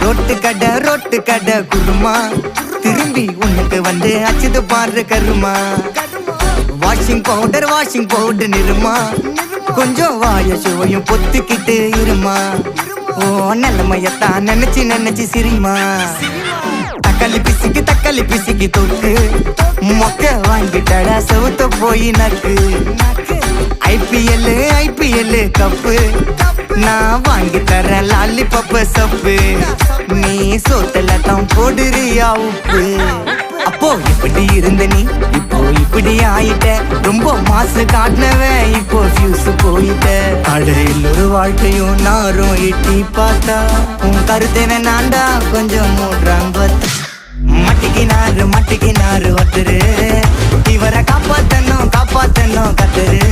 Road கடை குருமா திரும்பி உனக்கு வந்து அச்சுது பாரு கருமா. வாஷிங் பவுடர் நிறுமா கொஞ்சம் வாய சுவையும் பொத்துக்கிட்டு இருமா. ஓ நிலைமையத்தான் நினைச்சு சிரிமா. தக்காளி பிசிக்கு தொக்கு மொக்க வாங்கிட்டடா செவுத்த போய் நக்கு. ஐபிஎல் கப்பு நான் வாங்கி தரேன் லாலிபப்பு சப்பு. நீ சோத்துல தான் போடுறியா உப்பு. அப்போ இப்படி இருந்த நீ இப்போ இப்படி ஆயிட்ட. ரொம்ப மாசு காட்டினவன் இப்போ ஃபியூஸ் போயிட்ட. அடையில் ஒரு வாழ்க்கையும் நாரும் எட்டி பார்த்தா உன் கருத்தை வேணாண்டா கொஞ்சம் மூடுறாங்க. மட்டிக்கு நாறு ஒருத்தரு இவரை காப்பாத்தணும் கத்துரு.